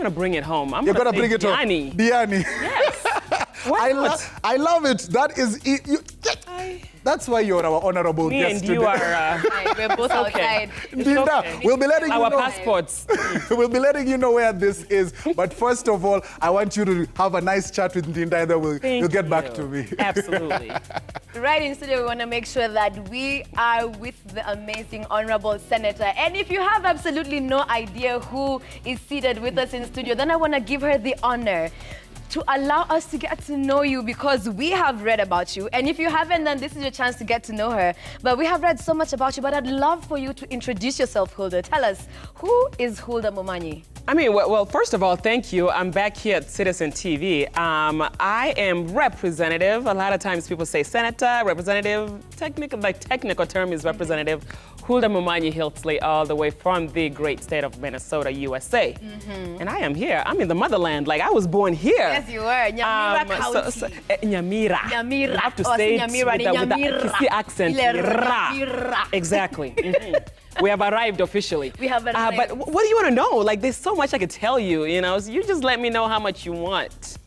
going to bring it home. You're going to bring it home. Diani. Yes. I love it. That is that's why you're our honorable guest today. Me and you are... we're both outside. Okay. We'll be letting you know. Our passports. We'll be letting you know where this is. But first of all, I want you to have a nice chat with Ndinda, and then you'll get back to me. Absolutely. Right in studio, we want to make sure that we are with the amazing honorable senator. And if you have absolutely no idea who is seated with us in studio, then I want to give her the honor to allow us to get to know you, because we have read about you. And if you haven't, then this is your chance to get to know her. But we have read so much about you, but I'd love for you to introduce yourself, Huldah. Tell us, who is Huldah Momanyi? I mean, well, first of all, thank you. I'm back here at Citizen TV. I am representative. A lot of times people say senator, representative. Technical term is representative. Huldah Momanyi Hiltsley, all the way from the great state of Minnesota, USA. And I am here. I'm in the motherland. Like, I was born here. Yes, you were. Nyamira County. Nyamira. Nyamira. You have to say it with a Kisi accent. Exactly. We have arrived officially. We have arrived. But what do you want to know? Like, there's so much I could tell you, you know? So you just let me know how much you want.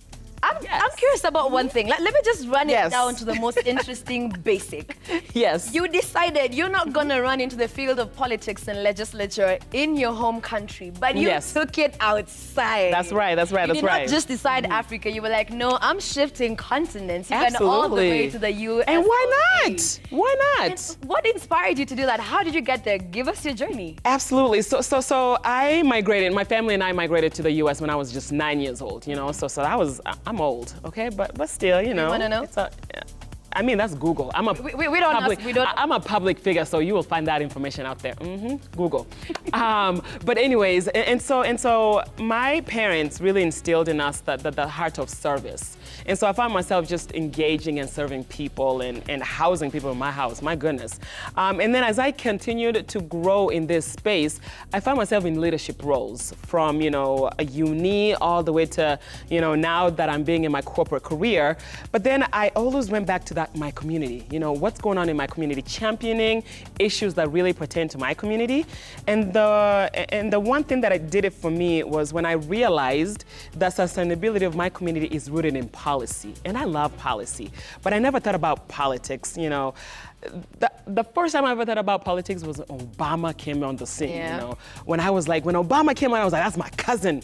I'm curious about one thing. Let me just run it down to the most interesting basic. Yes. You decided you're not going to run into the field of politics and legislature in your home country, but you took it outside. That's right. You did not just decide Africa. You were like, no, I'm shifting continents. You went all the way to the US. And why not? Why not? And what inspired you to do that? How did you get there? Give us your journey. Absolutely. So I migrated, my family and I migrated to the US when I was just 9 years old, you know? So that was, I'm old, okay? But still, you know. You want to know? It's I mean, that's Google. I'm a I'm a public figure, so you will find that information out there. Google. But anyways, and so my parents really instilled in us the heart of service. And so I found myself just engaging and serving people and housing people in my house, my goodness. And then as I continued to grow in this space, I found myself in leadership roles from, you know, a uni all the way to, you know, now that I'm being in my corporate career. But then I always went back to my community, you know, what's going on in my community, championing issues that really pertain to my community. And the one thing that did it for me was when I realized that sustainability of my community is rooted in policy. And I love policy, but I never thought about politics, you know. The first time I ever thought about politics was when Obama came on the scene, you know. When Obama came on, I was like, that's my cousin.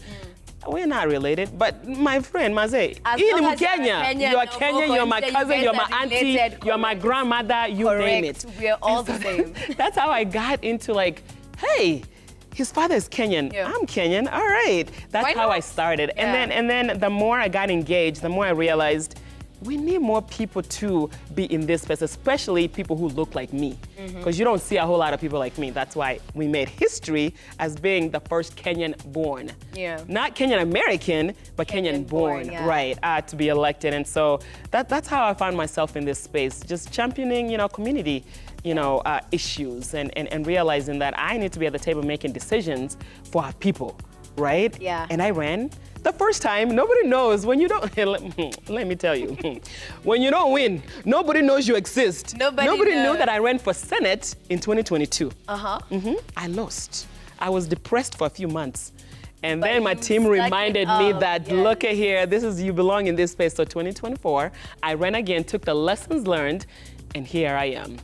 We're not related, but my friend, Maze, you're Kenyan, you're my cousin, you're my auntie, you're my grandmother, you name it. We're all the same. That's how I got into like, hey, his father is Kenyan, I'm Kenyan, all right. That's how I started. And then the more I got engaged, the more I realized we need more people to be in this space, especially people who look like me. Because you don't see a whole lot of people like me. That's why we made history as being the first Kenyan born. Not Kenyan American, but Kenyan born, right, to be elected. And so that's how I found myself in this space, just championing, you know, community, you know, issues and realizing that I need to be at the table making decisions for our people, right? And I ran. The first time, nobody knows when you don't, let me tell you, when you don't win, nobody knows you exist. Nobody knew that I ran for Senate in 2022. I lost. I was depressed for a few months. And then my team reminded me that, look at here, you belong in this space. So 2024, I ran again, took the lessons learned, and here I am.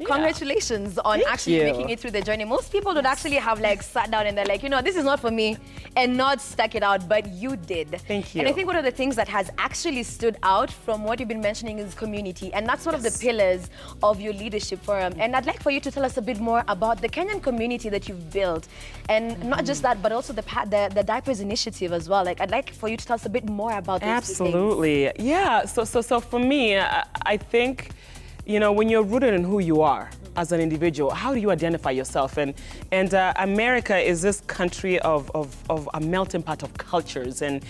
Congratulations on actually making it through the journey. Most people would actually have like sat down and they're like, you know, this is not for me, and not stuck it out, but you did. Thank you. And I think one of the things that has actually stood out from what you've been mentioning is community, and that's one of the pillars of your leadership forum. And I'd like for you to tell us a bit more about the Kenyan community that you've built, and not just that, but also the diapers initiative as well. Like, I'd like for you to tell us a bit more about those Absolutely. Two things. Yeah. So for me, I think, you know, when you're rooted in who you are as an individual, how do you identify yourself? And America is this country of a melting pot of cultures. And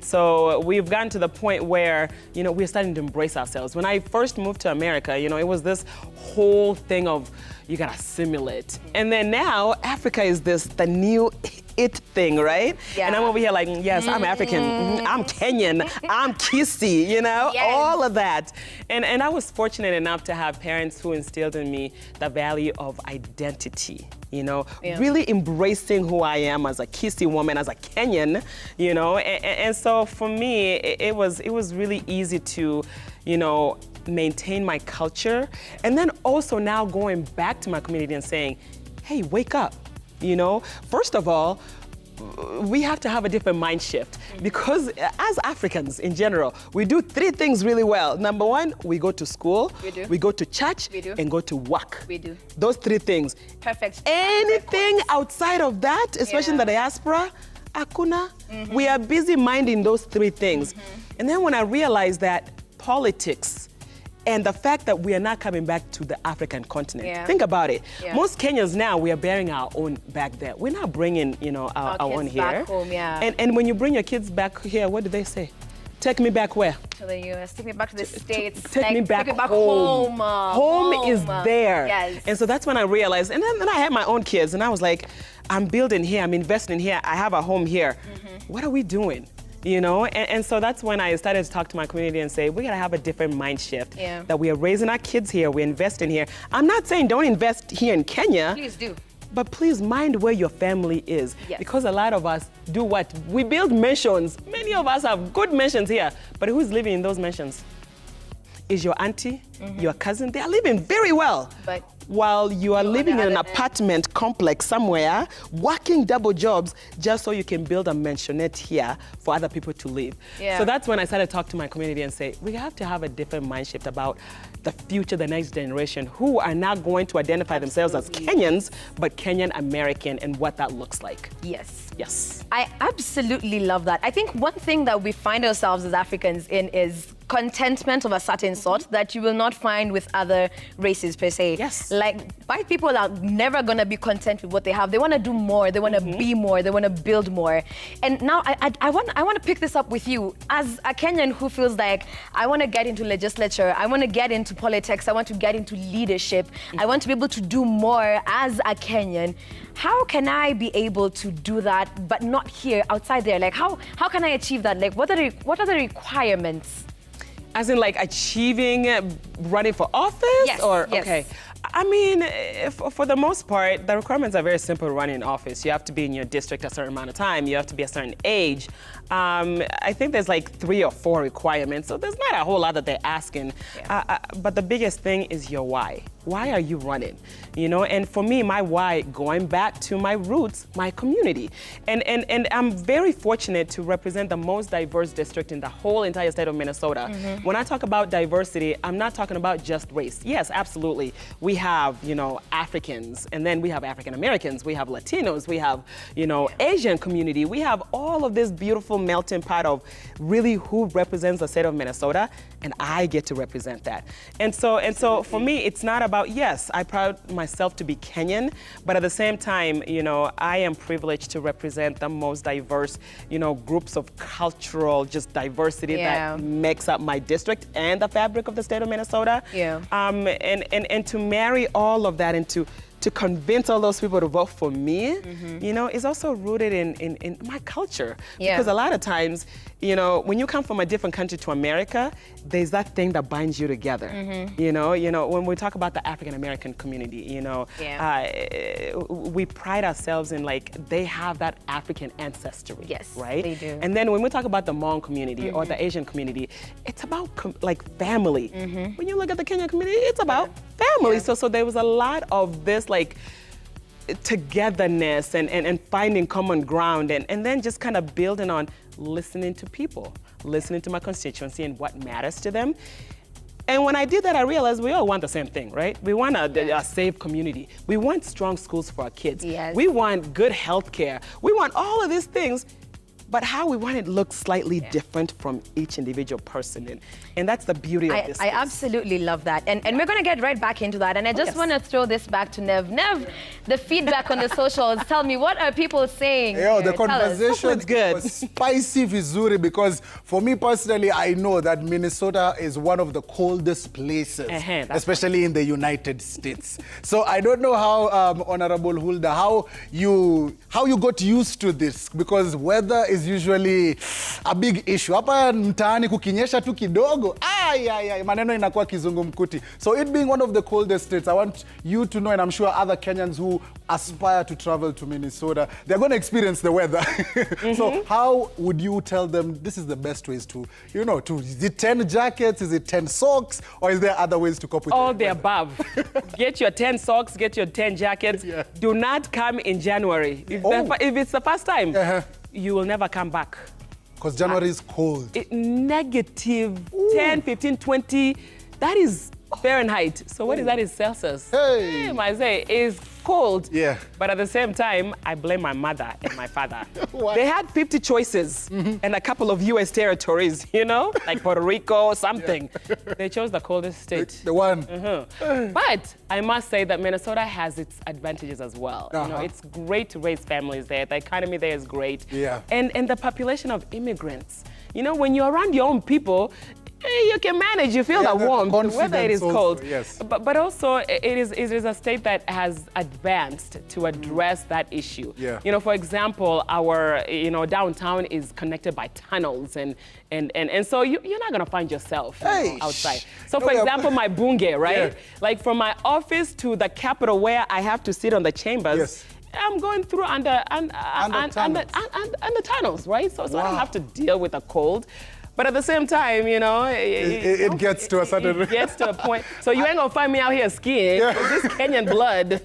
so we've gotten to the point where, you know, we're starting to embrace ourselves. When I first moved to America, you know, it was this whole thing of, you gotta assimilate. And then now, Africa is the new it thing, right? And I'm over here like, yes, I'm African, I'm Kenyan, I'm Kisi, you know, all of that. And I was fortunate enough to have parents who instilled in me the value of identity. you know, really embracing who I am as a Kisii woman, as a Kenyan, you know, and so for me, it was really easy to, you know, maintain my culture, and then also now going back to my community and saying, hey, wake up, you know. First of all, we have to have a different mind shift, because as Africans in general, we do 3 things really well. Number 1, we go to school, we go to church, and go to work. We do. Those 3 things. Perfect. Anything outside of that, especially in the diaspora, akuna. We are busy minding those 3 things. And then when I realized that politics and the fact that we are not coming back to the African continent. Think about it. Most Kenyans now, we are bearing our own back there. We're not bringing, you know, our own here. Back home, and when you bring your kids back here, what do they say? Take me back where? To the U.S. Take me back to the States. Take me back home. Home is there. Yes. And so that's when I realized, and then I had my own kids, and I was like, I'm building here, I'm investing here, I have a home here. What are we doing? You know, and so that's when I started to talk to my community and say, we gotta have a different mind shift. That we are raising our kids here, we're investing here. I'm not saying don't invest here in Kenya. Please do. But please mind where your family is. Because a lot of us do what? We build mansions. Many of us have good mansions here, but who's living in those mansions? Is your auntie, your cousin? They are living very well. But while you are living in an apartment complex somewhere, working double jobs just so you can build a mansionette here for other people to live. So that's when I started to talk to my community and say, we have to have a different mind shift about the future, the next generation, who are not going to identify themselves as Kenyans, but Kenyan American, and what that looks like. Yes. I absolutely love that. I think one thing that we find ourselves as Africans in is contentment of a certain sort that you will not find with other races per se. Like, white people are never gonna be content with what they have. They wanna do more, they wanna be more, they wanna build more. And now I want to pick this up with you. As a Kenyan who feels like, I wanna get into legislature, I wanna get into politics, I want to get into leadership, I want to be able to do more as a Kenyan. How can I be able to do that, but not here, outside there? Like, how can I achieve that? Like, what are the requirements? As in, like, achieving running for office? Okay. I mean, for the most part, the requirements are very simple to run in office. You have to be in your district a certain amount of time. You have to be a certain age. I think there's like 3 or 4 requirements, so there's not a whole lot that they're asking. But the biggest thing is your why. Why are you running? You know, and for me, my why, going back to my roots, my community. And I'm very fortunate to represent the most diverse district in the whole entire state of Minnesota. When I talk about diversity, I'm not talking about just race. Yes, absolutely. We have, you know, Africans, and then we have African Americans, we have Latinos, we have, you know, Asian community. We have all of this beautiful melting pot of really who represents the state of Minnesota, and I get to represent that. And so for me, it's not about, yes, I proud myself to be Kenyan, but at the same time, you know, I am privileged to represent the most diverse, you know, groups of cultural just diversity that makes up my district and the fabric of the state of Minnesota. And to marry all of that and to convince all those people to vote for me, you know, is also rooted in my culture. Because a lot of times, you know, when you come from a different country to America, there's that thing that binds you together. You know, when we talk about the African American community, you know, we pride ourselves in, like, they have that African ancestry. Right? They do. And then when we talk about the Hmong community or the Asian community, it's about like family. When you look at the Kenyan community, it's about family. So there was a lot of this, like, togetherness and finding common ground, and then just kind of building on listening to people, listening to my constituency and what matters to them. And when I did that, I realized we all want the same thing, right? We want a safe community. We want strong schools for our kids. We want good health care. We want all of these things. But how we want it looks slightly different from each individual person. And that's the beauty of this. I absolutely love that. And we're going to get right back into that. And I just want to throw this back to Nev. Nev, the feedback on the socials, tell me, what are people saying? The conversation was spicy vizuri, because for me personally, I know that Minnesota is one of the coldest places, especially in the United States. So I don't know how, Honorable Huldah, how you got used to this, because weather is is usually a big issue. Hapa mtaani kukinyesha tu kidogo, maneno inakuwa kizungumkuti. So it being one of the coldest states, I want you to know, and I'm sure other Kenyans who aspire to travel to Minnesota, they're going to experience the weather. So how would you tell them this is the best ways to, you know, is it 10 jackets, is it 10 socks, or is there other ways to cope with all the above? Get your 10 socks, get your 10 jackets. Yeah. Do not come in January. If it's the first time, you will never come back. Because January is cold. Negative 10, 15, 20. That is Fahrenheit. So what is that in Celsius? Hey. I say is cold. Yeah. But at the same time, I blame my mother and my father. They had 50 choices and a couple of U.S. territories, you know, like Puerto Rico, something. Yeah. They chose the coldest state. The one. But I must say that Minnesota has its advantages as well. You know, it's great to raise families there. The economy there is great. Yeah. And the population of immigrants. You know, when you're around your own people, you can manage, you feel the warmth, whether it is cold. Yes. But also, it is a state that has advanced to address that issue. Yeah. You know, for example, our, you know, downtown is connected by tunnels, and so you're not going to find yourself outside. So, for example, my bunge, right? Yeah. Like from my office to the Capitol where I have to sit on the chambers, I'm going through under tunnels, right? So I don't have to deal with the cold. But at the same time, you know, it gets to a certain... It gets to a point. So you ain't gonna find me out here skiing with this Kenyan blood.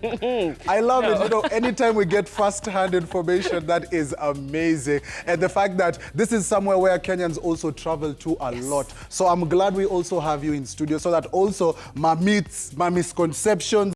I love it. You know, anytime we get first-hand information, that is amazing. And the fact that this is somewhere where Kenyans also travel to a lot. So I'm glad we also have you in studio so that also my myths, my misconceptions,